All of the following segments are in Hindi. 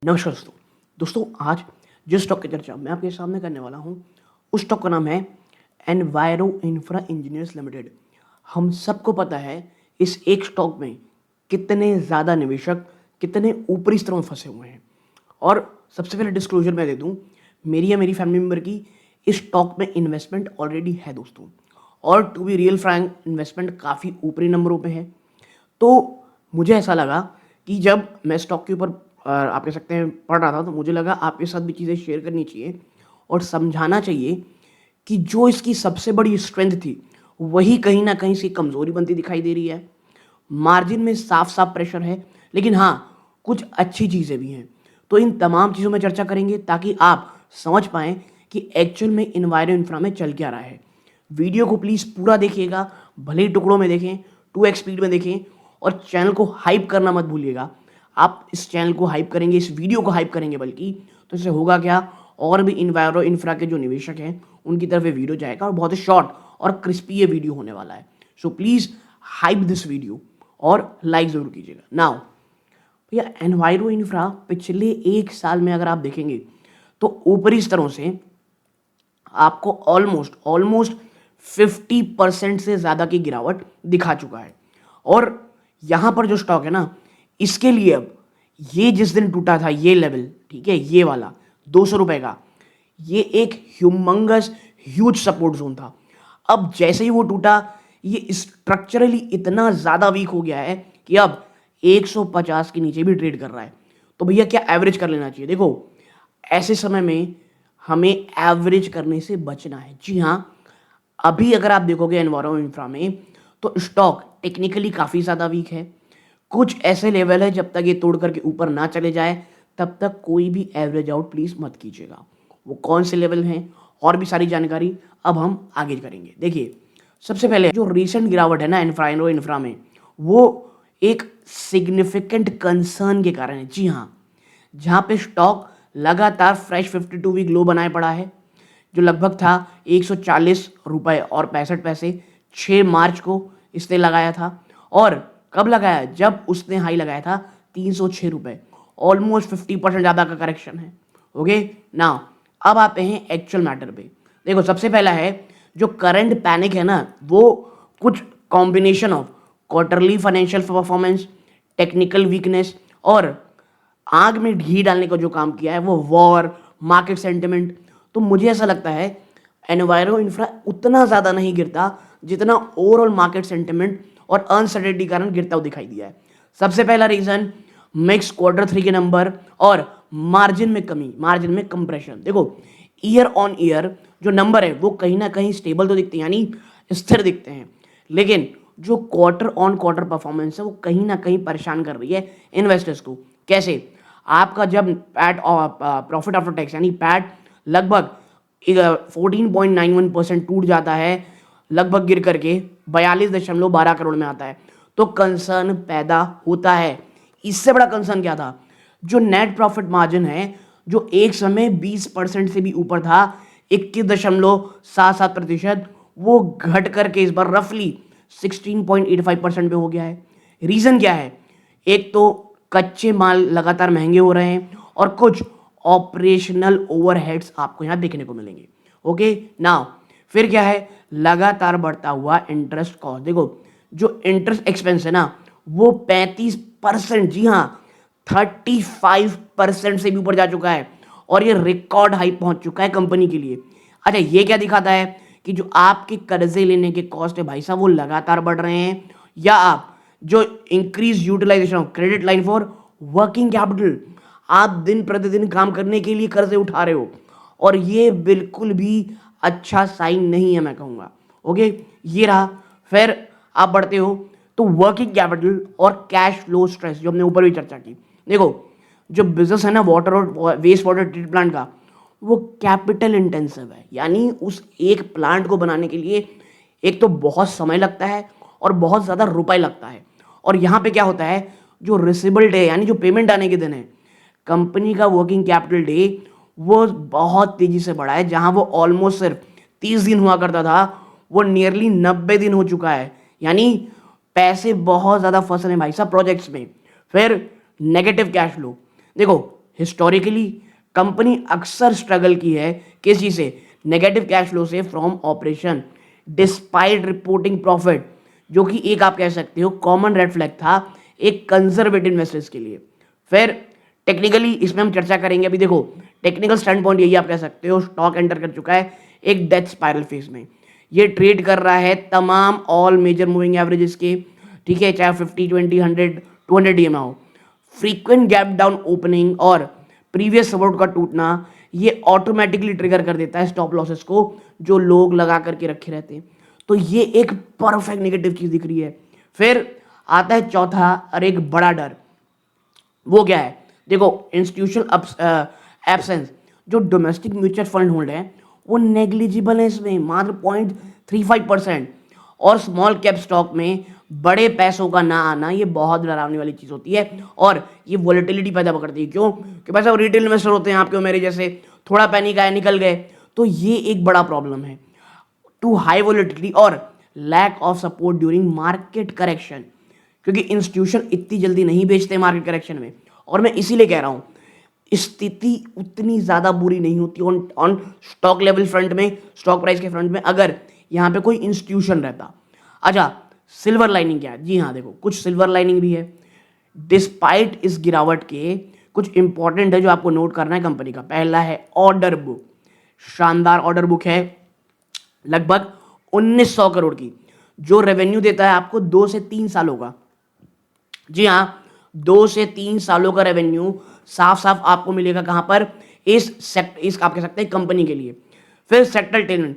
नमस्कार दोस्तों। आज जिस स्टॉक की चर्चा मैं आपके सामने करने वाला हूँ उस स्टॉक का नाम है एनवायरो इंफ्रा इंजीनियर्स लिमिटेड। हम सबको पता है इस एक स्टॉक में कितने ज़्यादा निवेशक कितने ऊपरी स्तरों में फंसे हुए हैं। और सबसे पहले डिस्क्लोजर मैं दे दूँ, मेरी या मेरी फैमिली मेम्बर की इस स्टॉक में इन्वेस्टमेंट ऑलरेडी है दोस्तों। और to be real frank, investment काफ़ी ऊपरी नंबरों पे है। तो मुझे ऐसा लगा कि जब मैं स्टॉक के ऊपर आप कह सकते हैं पढ़ रहा था, तो मुझे लगा आपके साथ भी चीज़ें शेयर करनी चाहिए और समझाना चाहिए कि जो इसकी सबसे बड़ी स्ट्रेंथ थी वही कहीं ना कहीं इसकी कमज़ोरी बनती दिखाई दे रही है। मार्जिन में साफ साफ प्रेशर है, लेकिन हाँ, कुछ अच्छी चीज़ें भी हैं। तो इन तमाम चीज़ों में चर्चा करेंगे ताकि आप समझ पाएँ कि एक्चुअल में इन्वायरो इंफ्रा में चल क्या रहा है। वीडियो को प्लीज़ पूरा देखिएगा, भले ही टुकड़ों में देखें, 2x स्पीड में देखें और चैनल को हाइप करना मत भूलिएगा। आप इस चैनल को हाइप करेंगे, इस वीडियो को हाइप करेंगे बल्कि, तो इससे होगा क्या, और भी इन्वायरो इंफ्रा के जो निवेशक हैं उनकी तरफ ये वीडियो जाएगा और बहुत ही शॉर्ट और क्रिस्पी ये वीडियो होने वाला है। So please hype this video और लाइक ज़रूर कीजिएगा। नाउ भैया, एनवायरो इंफ्रा पिछले 1 साल में अगर आप देखेंगे तो ऊपरी स्तरों से आपको ऑलमोस्ट ऑलमोस्ट 50% से ज़्यादा की गिरावट दिखा चुका है। और यहाँ पर जो स्टॉक है ना, इसके लिए अब ये जिस दिन टूटा था ये लेवल, ठीक है, ये वाला 200 रुपए का, ये एक ह्यूमंगस ह्यूज सपोर्ट जोन था। अब जैसे ही वो टूटा, ये स्ट्रक्चरली इतना ज़्यादा वीक हो गया है कि अब 150 के नीचे भी ट्रेड कर रहा है। तो भैया क्या एवरेज कर लेना चाहिए? देखो, ऐसे समय में हमें एवरेज करने से बचना है। जी हाँ, अभी अगर आप देखोगे एनवायरो इंफ्रा में तो स्टॉक टेक्निकली काफ़ी ज़्यादा वीक है। कुछ ऐसे लेवल है, जब तक ये तोड़ करके ऊपर ना चले जाए तब तक कोई भी एवरेज आउट प्लीज़ मत कीजिएगा। वो कौन से लेवल हैं और भी सारी जानकारी अब हम आगे करेंगे। देखिए, सबसे पहले जो रीसेंट गिरावट है ना एनवायरो इंफ्रा में, वो एक सिग्निफिकेंट कंसर्न के कारण है। जी हाँ, जहाँ पे स्टॉक लगातार फ्रेश 52 वीक लो बनाए पड़ा है, जो लगभग था 140 रुपए और 65 पैसे 6 मार्च को इसने लगाया था। और कब लगाया? जब उसने हाई लगाया था 306 रुपए। ऑलमोस्ट 50% ज़्यादा का करेक्शन है। ओके, नाउ अब आते हैं एक्चुअल मैटर पे। देखो, सबसे पहला है जो करंट पैनिक है ना, वो कुछ combination of quarterly financial performance, technical weakness और आग में घी डालने का जो काम किया है वो वॉर, मार्केट सेंटिमेंट। तो मुझे ऐसा लगता है एनवायरो इंफ्रा उतना ज़्यादा नहीं गिरता जितना ओवरऑल मार्केट सेंटिमेंट और अनसर्टेनिटी कारण गिरता हुआ दिखाई दिया है। सबसे पहला रीज़न मिक्स Q3 के नंबर और मार्जिन में कमी, मार्जिन में कंप्रेशन। देखो, ईयर ऑन ईयर जो नंबर है वो कहीं ना कहीं स्टेबल तो दिखते हैं, यानी स्थिर दिखते हैं, लेकिन जो क्वार्टर ऑन क्वार्टर परफॉर्मेंस है वो कहीं ना कहीं परेशान कर रही है इन्वेस्टर्स को। कैसे? आपका जब पैट प्रॉफिट आफ्टर टैक्स यानी पैट लगभग 14.91% टूट जाता है, लगभग गिर करके 42.12 करोड़ में आता है, तो कंसर्न पैदा होता है। इससे बड़ा कंसर्न क्या था? जो नेट प्रॉफिट मार्जिन है, जो एक समय 20% से भी ऊपर था, 21.77%, वो घट करके इस बार रफली 16.85% पे हो गया है। रीज़न क्या है? एक तो कच्चे माल लगातार महंगे हो रहे हैं और कुछ ऑपरेशनल ओवरहेड्स आपको यहाँ देखने को मिलेंगे। ओके, नाउ फिर क्या है? लगातार बढ़ता हुआ इंटरेस्ट कॉस्ट। देखो, जो इंटरेस्ट एक्सपेंस है ना, वो 35%, जी हाँ 35% से भी ऊपर जा चुका है और ये रिकॉर्ड हाई पहुंच चुका है कंपनी के लिए। अच्छा, ये क्या दिखाता है कि जो आपके कर्जे लेने के कॉस्ट है भाई साहब वो लगातार बढ़ रहे हैं, या आप जो increase utilisation of credit line for working capital, आप दिन प्रतिदिन काम करने के लिए कर्जे उठा रहे हो और ये बिल्कुल भी अच्छा साइन नहीं है, मैं कहूँगा। ओके, ये रहा। फिर आप बढ़ते हो तो वर्किंग कैपिटल और कैश फ्लो स्ट्रेस, जो हमने ऊपर भी चर्चा की। देखो, जो बिजनेस है ना वाटर और वेस्ट वाटर ट्रीट प्लांट का, वो कैपिटल इंटेंसिव है, यानी उस एक प्लांट को बनाने के लिए एक तो बहुत समय लगता है और बहुत ज़्यादा रुपए लगता है। और यहाँ पे क्या होता है, जो रिसिबल डे यानी जो पेमेंट आने के दिन है, कंपनी का वर्किंग कैपिटल डे वो बहुत तेजी से बढ़ा है। जहाँ वो ऑलमोस्ट सिर्फ 30 दिन हुआ करता था, वो नियरली 90 दिन हो चुका है, यानी पैसे बहुत ज़्यादा फंस रहे हैं भाई साहब प्रोजेक्ट्स में। फिर नेगेटिव कैश फ्लो। देखो, हिस्टोरिकली कंपनी अक्सर स्ट्रगल की है किस चीज से, नेगेटिव कैश फ्लो से from operation despite reporting profit, जो कि एक आप कह सकते हो कॉमन रेड फ्लैग था एक कंजर्वेटिव इन्वेस्टर्स के लिए। फिर टेक्निकली इसमें हम चर्चा करेंगे। अभी देखो टेक्निकल स्टैंड पॉइंट यही आप कह सकते हो, स्टॉक एंटर कर चुका है एक डेथ स्पाइरल फेज में। ये ट्रेड कर रहा है तमाम ऑल मेजर मूविंग एवरेजेस के, ठीक है, चाहे 50 20 100 200 डीएमए हो। फ्रीक्वेंट गैप डाउन ओपनिंग और प्रीवियस सपोर्ट का टूटना ये ऑटोमेटिकली ट्रिगर कर देता है स्टॉप लॉसेस को जो लोग लगा करके रखे रहते हैं। तो ये एक परफेक्ट नेगेटिव चीज दिख रही है। फिर आता है चौथा और एक बड़ा डर, वो क्या है, देखो इंस्टीट्यूशनल एब्सेंस। जो डोमेस्टिक म्यूचुअल फंड होल्ड है वो नेग्लिजिबल है इसमें, मात्र 0.35%। और स्मॉल कैप स्टॉक में बड़े पैसों का ना आना ये बहुत डरावने वाली चीज होती है और ये वॉलेटिलिटी पैदा करती है। क्यों? कि भाई साहब रिटेल इन्वेस्टर होते हैं आपके और मेरे जैसे, थोड़ा पैनिक आया निकल गए, तो ये एक बड़ा प्रॉब्लम है। टू हाई वॉलेटिलिटी और lack of support during market correction, क्योंकि इंस्टीट्यूशन इतनी जल्दी नहीं बेचते मार्केट करेक्शन में। और मैं इसीलिए कह रहा हूं स्थिति उतनी ज्यादा बुरी नहीं होती ऑन स्टॉक लेवल फ्रंट में, स्टॉक प्राइस के फ्रंट में, अगर यहां पे कोई इंस्टीट्यूशन रहता। अच्छा, सिल्वर लाइनिंग क्या है? जी हाँ, देखो कुछ सिल्वर लाइनिंग भी है डिस्पाइट इस गिरावट के। कुछ इंपॉर्टेंट है जो आपको नोट करना है कंपनी का। पहला है ऑर्डर बुक, शानदार ऑर्डर बुक है लगभग 1900 करोड़ की, जो रेवेन्यू देता है आपको 2 से 3 सालों का। जी हाँ, 2 से 3 सालों का रेवेन्यू साफ साफ आपको मिलेगा कहां पर, इस आप कह सकते हैं कंपनी के लिए। फिर सेक्टर 10,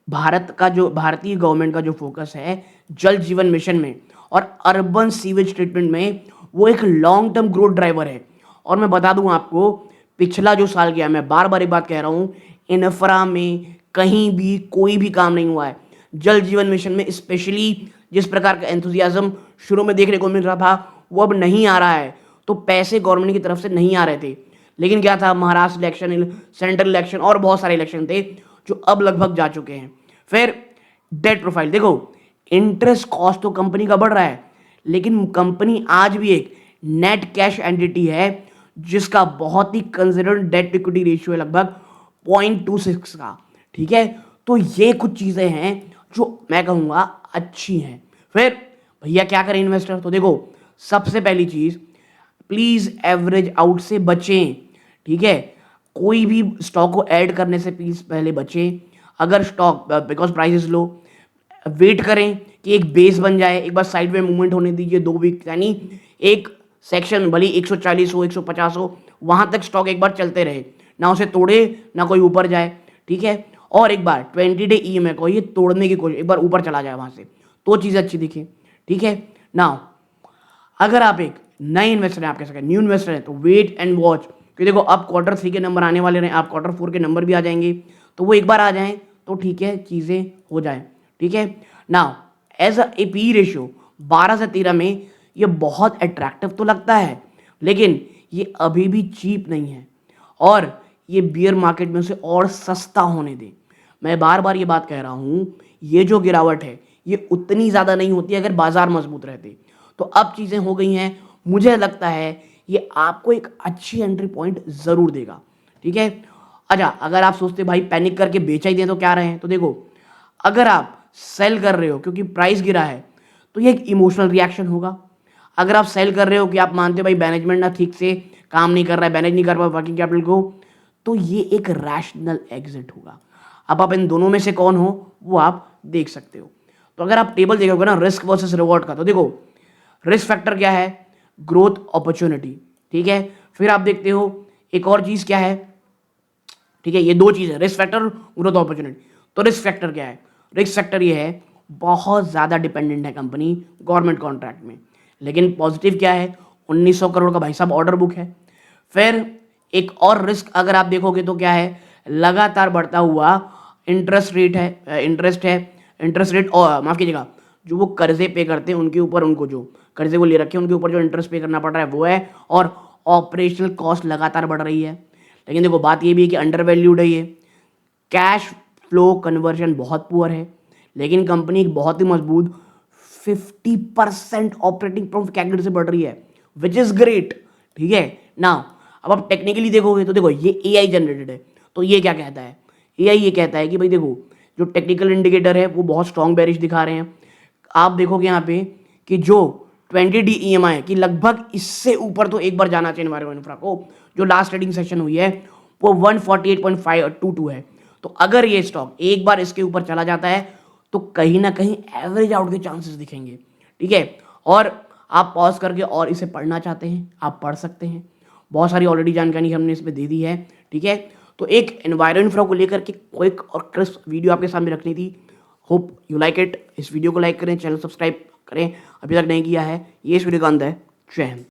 भारतीय गवर्नमेंट का जो फोकस है जल जीवन मिशन में और अर्बन सीवेज ट्रीटमेंट में, वो एक लॉन्ग टर्म ग्रोथ ड्राइवर है। और मैं बता दूं आपको पिछला जो साल गया, मैं बार बार एक बात कह रहा हूं, इंफ्रा में कहीं भी कोई भी काम नहीं हुआ है। जल जीवन मिशन में स्पेशली जिस प्रकार का एंथुजियाज्म शुरू में देखने को मिल रहा था वो अब नहीं आ रहा है। तो पैसे गवर्नमेंट की तरफ से नहीं आ रहे थे, लेकिन क्या था, महाराष्ट्र इलेक्शन, सेंट्रल इलेक्शन और बहुत सारे इलेक्शन थे जो अब लगभग जा चुके हैं। फिर डेट प्रोफाइल, देखो इंटरेस्ट कॉस्ट तो कंपनी का बढ़ रहा है, लेकिन कंपनी आज भी एक नेट कैश एंटिटी है जिसका बहुत he considered debt equity ratio है लगभग 0.26 का। ठीक है, तो ये कुछ चीजें हैं जो मैं कहूंगा अच्छी हैं। फिर भैया क्या करें इन्वेस्टर, तो देखो सबसे पहली चीज प्लीज एवरेज आउट से बचें। ठीक है, कोई भी स्टॉक को ऐड करने से प्लीज पहले बचें। अगर stock because price is low, wait करें कि एक बेस बन जाए, एक बार साइड में मूवमेंट होने दीजिए 2 वीक, यानी एक सेक्शन भले 140 हो 150 हो वहां तक स्टॉक एक बार चलते रहे, ना उसे तोड़े ना कोई ऊपर जाए। ठीक है, और एक बार 20 डे ईएमए को ये तोड़ने की कोशिश, एक बार ऊपर चला जाए वहां से तो चीज़ अच्छी दिखे। ठीक है, नाउ अगर आप एक नए इन्वेस्टर हैं, आप कह सकते हैं न्यू इन्वेस्टर हैं, तो वेट एंड वॉच, क्योंकि देखो अब Q3 के नंबर आने वाले हैं, आप Q4 के नंबर भी आ जाएंगे, तो वो एक बार आ जाएं तो ठीक है चीज़ें हो जाए। ठीक है, now as a P ratio 12 से 13 में ये बहुत अट्रैक्टिव तो लगता है, लेकिन ये अभी भी चीप नहीं है और ये बियर मार्केट में उसे और सस्ता होने दें। मैं बार बार ये बात कह रहा हूं, ये जो गिरावट है ये उतनी ज़्यादा नहीं होती अगर बाजार मजबूत रहते। तो अब चीज़ें हो गई हैं, मुझे लगता है ये आपको एक अच्छी एंट्री पॉइंट ज़रूर देगा। ठीक है, अच्छा अगर आप सोचते भाई पैनिक करके बेचा ही दें तो क्या रहे, तो देखो अगर आप सेल कर रहे हो क्योंकि प्राइस गिरा है तो ये एक इमोशनल रिएक्शन होगा। अगर आप सेल कर रहे हो कि आप मानते हो भाई मैनेजमेंट ना ठीक से काम नहीं कर रहा है, मैनेज नहीं कर रहा वर्किंग कैपिटल को, तो ये एक रैशनल एग्जिट होगा। अब आप इन दोनों में से कौन हो वो आप देख सकते हो। तो अगर आप टेबल देखोगे ना रिस्क वर्सेस रिवॉर्ड का, तो देखो रिस्क फैक्टर क्या है, ग्रोथ अपॉर्चुनिटी। ठीक है, फिर आप देखते हो एक और चीज क्या है, ठीक है, ये 2 चीज है रिस्क फैक्टर ग्रोथ अपॉर्चुनिटी। तो रिस्क फैक्टर क्या है, रिस्क फैक्टर ये है बहुत ज्यादा डिपेंडेंट है कंपनी गवर्नमेंट कॉन्ट्रैक्ट में, लेकिन पॉजिटिव क्या है 1900 करोड़ का भाई साहब ऑर्डर बुक है। फिर एक और रिस्क अगर आप देखोगे तो क्या है, लगातार बढ़ता हुआ इंटरेस्ट रेट है, इंटरेस्ट रेट और माफ कीजिएगा जो वो कर्जे पे करते हैं उनके ऊपर, उनको जो कर्जे को ले रखे हैं उनके ऊपर जो इंटरेस्ट पे करना पड़ रहा है वो है, और ऑपरेशनल कॉस्ट लगातार बढ़ रही है। लेकिन देखो बात ये भी है कि अंडर वैल्यूड है ये, कैश फ्लो कन्वर्जन बहुत पुअर है, लेकिन कंपनी एक बहुत ही मजबूत 50% ऑपरेटिंग प्रॉफिट कैटेगरी से बढ़ रही है विच इज ग्रेट। ठीक है, नाउ अब आप टेक्निकली देखोगे तो देखो ये AI जनरेटेड है, तो ये क्या कहता है, AI ये कहता है कि भाई देखो जो टेक्निकल इंडिकेटर है वो बहुत स्ट्रॉन्ग बेरिश दिखा रहे हैं। आप देखोगे यहाँ पे कि जो 20D EMI है कि लगभग इससे ऊपर तो एक बार जाना चाहिए वायरो इन्फ्रा को, जो लास्ट ट्रेडिंग सेशन हुई है वो 148.522 है। तो अगर ये स्टॉक एक बार इसके ऊपर चला जाता है तो कहीं ना कहीं एवरेज आउट के चांसेस दिखेंगे, ठीक है। और आप पॉज करके और इसे पढ़ना चाहते हैं आप पढ़ सकते हैं, बहुत सारी ऑलरेडी जानकारी हमने इसमें दे दी है, ठीक है। तो एक एनवायरो इन्फ्रा को लेकर के क्विक और क्रिस्प वीडियो आपके सामने रखनी थी। Hope you like it. इस वीडियो को लाइक करें, चैनल सब्सक्राइब करें अभी तक नहीं किया है। ये इस वीडियो का अंत है। जय हिंद।